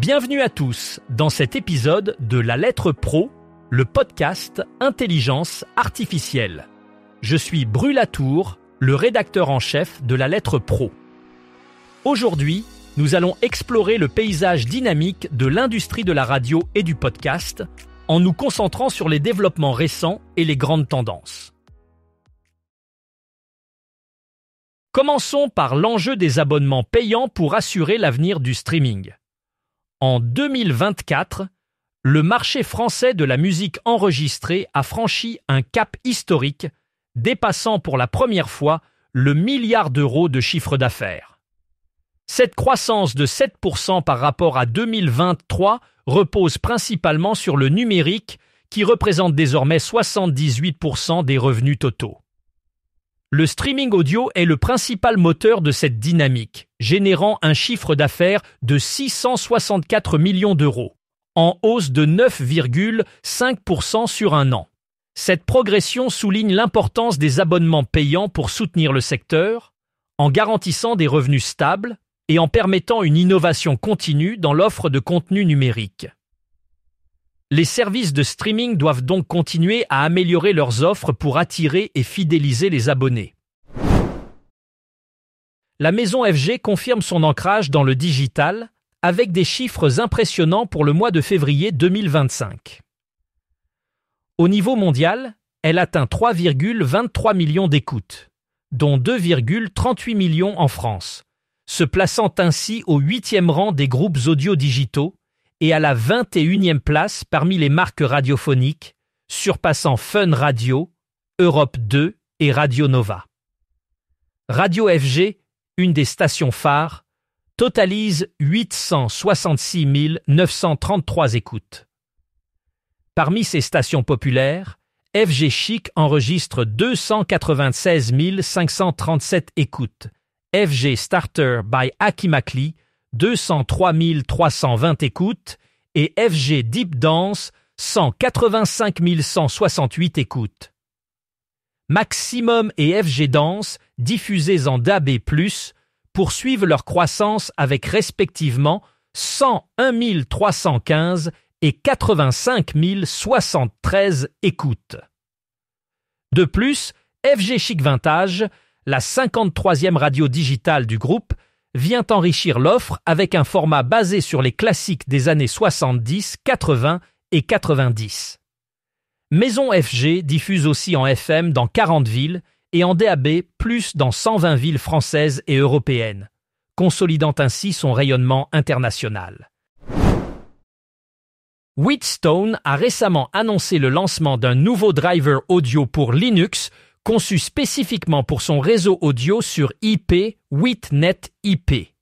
Bienvenue à tous dans cet épisode de La Lettre Pro, le podcast Intelligence Artificielle. Je suis Bru Latour, le rédacteur en chef de La Lettre Pro. Aujourd'hui, nous allons explorer le paysage dynamique de l'industrie de la radio et du podcast en nous concentrant sur les développements récents et les grandes tendances. Commençons par l'enjeu des abonnements payants pour assurer l'avenir du streaming. En 2024, le marché français de la musique enregistrée a franchi un cap historique, dépassant pour la première fois le milliard d'euros de chiffre d'affaires. Cette croissance de 7% par rapport à 2023 repose principalement sur le numérique, qui représente désormais 78% des revenus totaux. Le streaming audio est le principal moteur de cette dynamique, générant un chiffre d'affaires de 664 millions d'euros, en hausse de 9,5% sur un an. Cette progression souligne l'importance des abonnements payants pour soutenir le secteur, en garantissant des revenus stables et en permettant une innovation continue dans l'offre de contenu numérique. Les services de streaming doivent donc continuer à améliorer leurs offres pour attirer et fidéliser les abonnés. La maison FG confirme son ancrage dans le digital avec des chiffres impressionnants pour le mois de février 2025. Au niveau mondial, elle atteint 3,23 millions d'écoutes, dont 2,38 millions en France, se plaçant ainsi au 8e rang des groupes audio digitaux et à la 21e place parmi les marques radiophoniques, surpassant Fun Radio, Europe 2 et Radio Nova. Radio FG, une des stations phares, totalise 866 933 écoutes. Parmi ces stations populaires, FG Chic enregistre 296 537 écoutes, FG Starter by Akimakli 203 320 écoutes et FG Deep Dance 185 168 écoutes. Maximum et FG Dance, diffusés en DAB+, poursuivent leur croissance avec respectivement 101 315 et 85 073 écoutes. De plus, FG Chic Vintage, la 53e radio digitale du groupe, vient enrichir l'offre avec un format basé sur les classiques des années 70, 80 et 90. Maison FG diffuse aussi en FM dans 40 villes et en DAB+ dans 120 villes françaises et européennes, consolidant ainsi son rayonnement international. Wheatstone a récemment annoncé le lancement d'un nouveau driver audio pour Linux conçu spécifiquement pour son réseau audio sur IP WheatNet IP.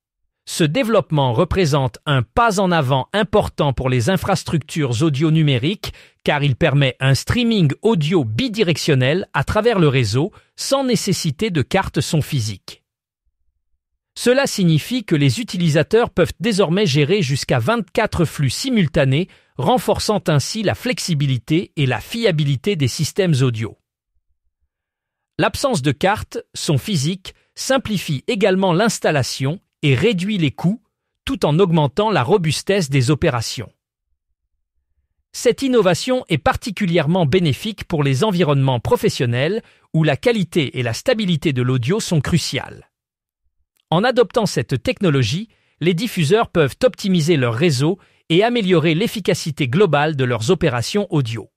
Ce développement représente un pas en avant important pour les infrastructures audio numériques car il permet un streaming audio bidirectionnel à travers le réseau sans nécessité de carte son physique. Cela signifie que les utilisateurs peuvent désormais gérer jusqu'à 24 flux simultanés, renforçant ainsi la flexibilité et la fiabilité des systèmes audio. L'absence de carte, son physique, simplifie également l'installation et réduit les coûts, tout en augmentant la robustesse des opérations. Cette innovation est particulièrement bénéfique pour les environnements professionnels où la qualité et la stabilité de l'audio sont cruciales. En adoptant cette technologie, les diffuseurs peuvent optimiser leur réseau et améliorer l'efficacité globale de leurs opérations audio.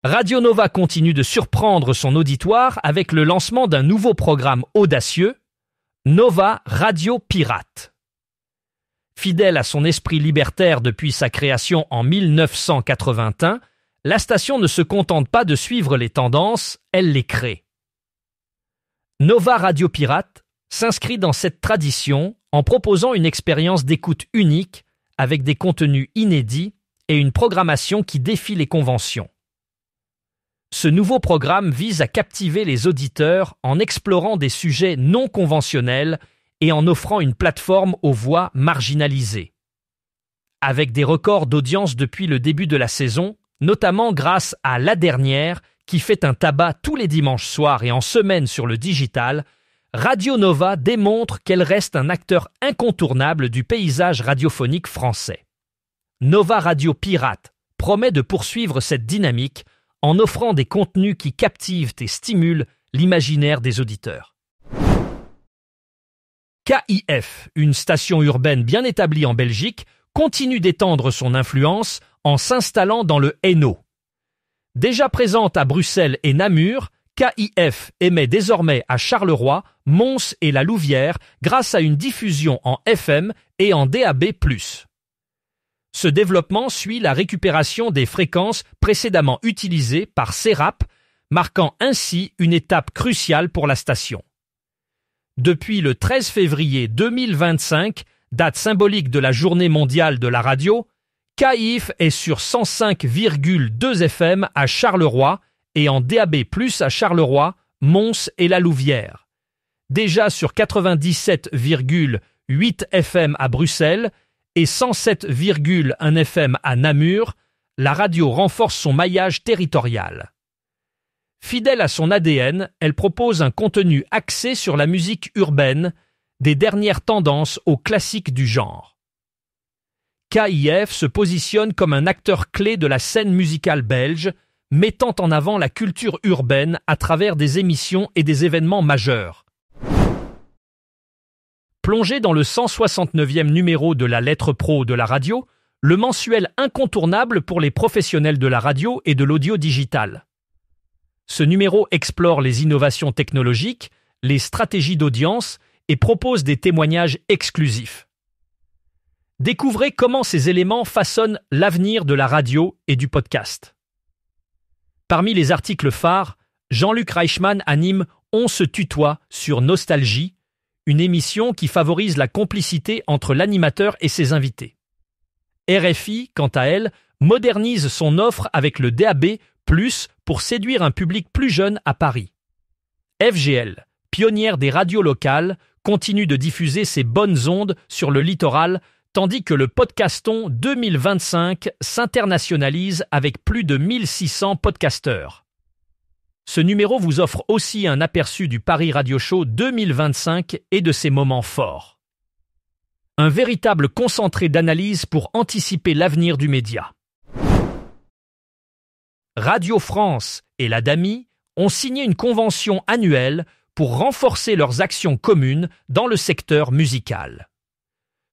Radio Nova continue de surprendre son auditoire avec le lancement d'un nouveau programme audacieux, Nova Radio Pirate. Fidèle à son esprit libertaire depuis sa création en 1981, la station ne se contente pas de suivre les tendances, elle les crée. Nova Radio Pirate s'inscrit dans cette tradition en proposant une expérience d'écoute unique avec des contenus inédits et une programmation qui défie les conventions. Ce nouveau programme vise à captiver les auditeurs en explorant des sujets non conventionnels et en offrant une plateforme aux voix marginalisées. Avec des records d'audience depuis le début de la saison, notamment grâce à La Dernière, qui fait un tabac tous les dimanches soirs et en semaine sur le digital, Radio Nova démontre qu'elle reste un acteur incontournable du paysage radiophonique français. Nova Radio Pirate promet de poursuivre cette dynamique en offrant des contenus qui captivent et stimulent l'imaginaire des auditeurs. KIF, une station urbaine bien établie en Belgique, continue d'étendre son influence en s'installant dans le Hainaut. Déjà présente à Bruxelles et Namur, KIF émet désormais à Charleroi, Mons et la Louvière grâce à une diffusion en FM et en DAB+. Ce développement suit la récupération des fréquences précédemment utilisées par CERAP, marquant ainsi une étape cruciale pour la station. Depuis le 13 février 2025, date symbolique de la Journée mondiale de la radio, KIF est sur 105,2 FM à Charleroi et en DAB+ à Charleroi, Mons et la Louvière. Déjà sur 97,8 FM à Bruxelles et 107,1 FM à Namur, la radio renforce son maillage territorial. Fidèle à son ADN, elle propose un contenu axé sur la musique urbaine, des dernières tendances aux classiques du genre. KIF se positionne comme un acteur clé de la scène musicale belge, mettant en avant la culture urbaine à travers des émissions et des événements majeurs. Plongé dans le 169e numéro de la Lettre Pro de la radio, le mensuel incontournable pour les professionnels de la radio et de l'audio digital. Ce numéro explore les innovations technologiques, les stratégies d'audience et propose des témoignages exclusifs. Découvrez comment ces éléments façonnent l'avenir de la radio et du podcast. Parmi les articles phares, Jean-Luc Reichmann anime On se tutoie sur Nostalgie, une émission qui favorise la complicité entre l'animateur et ses invités. RFI, quant à elle, modernise son offre avec le DAB+, pour séduire un public plus jeune à Paris. FGL, pionnière des radios locales, continue de diffuser ses bonnes ondes sur le littoral, tandis que le Podcaston 2025 s'internationalise avec plus de 1600 podcasteurs. Ce numéro vous offre aussi un aperçu du Paris Radio Show 2025 et de ses moments forts. Un véritable concentré d'analyse pour anticiper l'avenir du média. Radio France et la DAMI ont signé une convention annuelle pour renforcer leurs actions communes dans le secteur musical.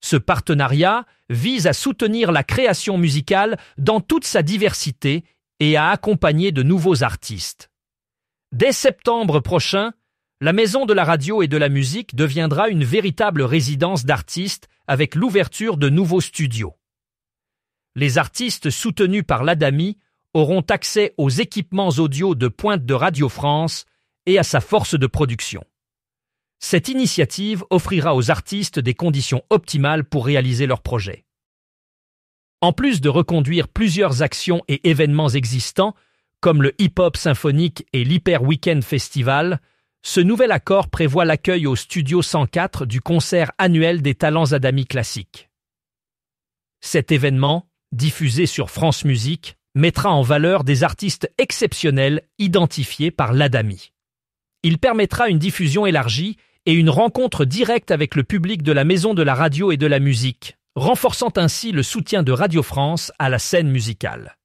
Ce partenariat vise à soutenir la création musicale dans toute sa diversité et à accompagner de nouveaux artistes. Dès septembre prochain, la Maison de la radio et de la musique deviendra une véritable résidence d'artistes avec l'ouverture de nouveaux studios. Les artistes soutenus par l'ADAMI auront accès aux équipements audio de pointe de Radio France et à sa force de production. Cette initiative offrira aux artistes des conditions optimales pour réaliser leurs projets. En plus de reconduire plusieurs actions et événements existants, comme le hip-hop symphonique et l'Hyper Weekend Festival, ce nouvel accord prévoit l'accueil au Studio 104 du concert annuel des talents ADAMI classiques. Cet événement, diffusé sur France Musique, mettra en valeur des artistes exceptionnels identifiés par l'ADAMI. Il permettra une diffusion élargie et une rencontre directe avec le public de la Maison de la radio et de la musique, renforçant ainsi le soutien de Radio France à la scène musicale.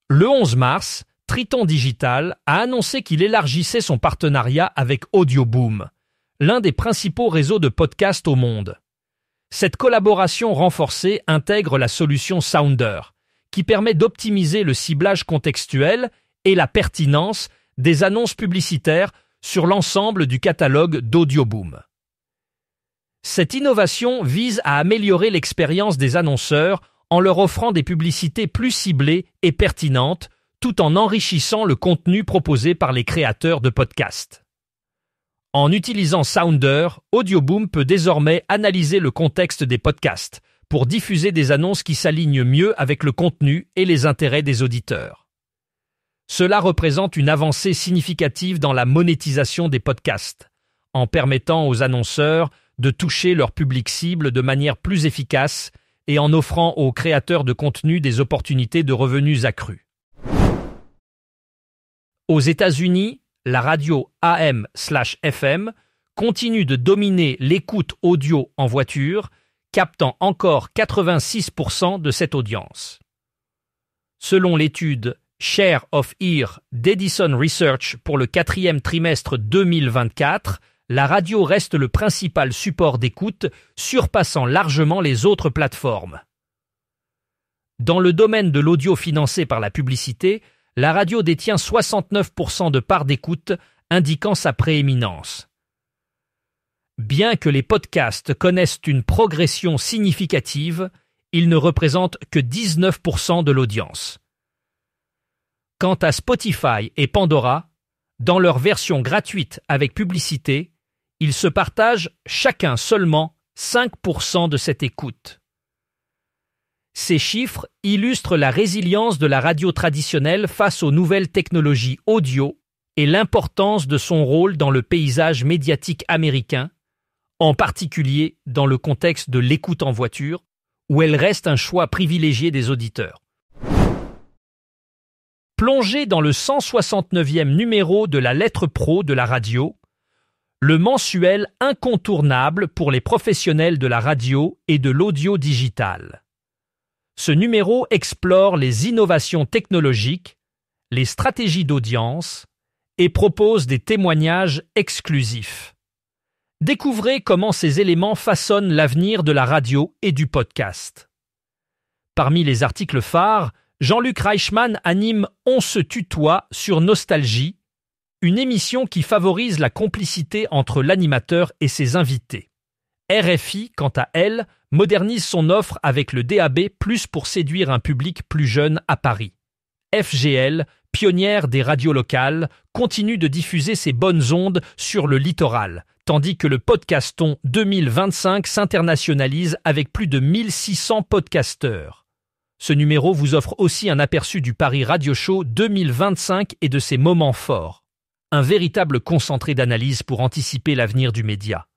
Le 11 mars, Triton Digital a annoncé qu'il élargissait son partenariat avec Audioboom, l'un des principaux réseaux de podcasts au monde. Cette collaboration renforcée intègre la solution Sounder, qui permet d'optimiser le ciblage contextuel et la pertinence des annonces publicitaires sur l'ensemble du catalogue d'Audioboom. Cette innovation vise à améliorer l'expérience des annonceurs en leur offrant des publicités plus ciblées et pertinentes, tout en enrichissant le contenu proposé par les créateurs de podcasts. En utilisant Sounder, Audioboom peut désormais analyser le contexte des podcasts pour diffuser des annonces qui s'alignent mieux avec le contenu et les intérêts des auditeurs. Cela représente une avancée significative dans la monétisation des podcasts, en permettant aux annonceurs de toucher leur public cible de manière plus efficace et en offrant aux créateurs de contenu des opportunités de revenus accrus. Aux États-Unis, la radio AM/FM, continue de dominer l'écoute audio en voiture, captant encore 86% de cette audience. Selon l'étude Share of Ear d'Edison Research pour le 4e trimestre 2024, la radio reste le principal support d'écoute, surpassant largement les autres plateformes. Dans le domaine de l'audio financé par la publicité, la radio détient 69% de part d'écoute, indiquant sa prééminence. Bien que les podcasts connaissent une progression significative, ils ne représentent que 19% de l'audience. Quant à Spotify et Pandora, dans leur version gratuite avec publicité, ils se partagent chacun seulement 5% de cette écoute. Ces chiffres illustrent la résilience de la radio traditionnelle face aux nouvelles technologies audio et l'importance de son rôle dans le paysage médiatique américain, en particulier dans le contexte de l'écoute en voiture, où elle reste un choix privilégié des auditeurs. Plongé dans le 169e numéro de la Lettre Pro de la radio, le mensuel incontournable pour les professionnels de la radio et de l'audio digital. Ce numéro explore les innovations technologiques, les stratégies d'audience et propose des témoignages exclusifs. Découvrez comment ces éléments façonnent l'avenir de la radio et du podcast. Parmi les articles phares, Jean-Luc Reichmann anime On se tutoie sur Nostalgie, une émission qui favorise la complicité entre l'animateur et ses invités. RFI, quant à elle, modernise son offre avec le DAB+ pour séduire un public plus jeune à Paris. FGL, pionnière des radios locales, continue de diffuser ses bonnes ondes sur le littoral, tandis que le Podcaston 2025 s'internationalise avec plus de 1600 podcasteurs. Ce numéro vous offre aussi un aperçu du Paris Radio Show 2025 et de ses moments forts. Un véritable concentré d'analyse pour anticiper l'avenir du média.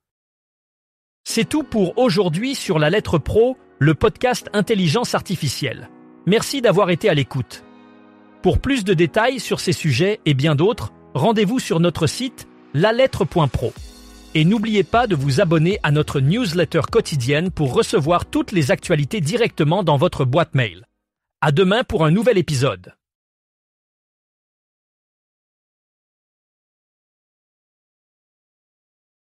C'est tout pour aujourd'hui sur La Lettre Pro, le podcast Intelligence Artificielle. Merci d'avoir été à l'écoute. Pour plus de détails sur ces sujets et bien d'autres, rendez-vous sur notre site lalettre.pro. Et n'oubliez pas de vous abonner à notre newsletter quotidienne pour recevoir toutes les actualités directement dans votre boîte mail. À demain pour un nouvel épisode.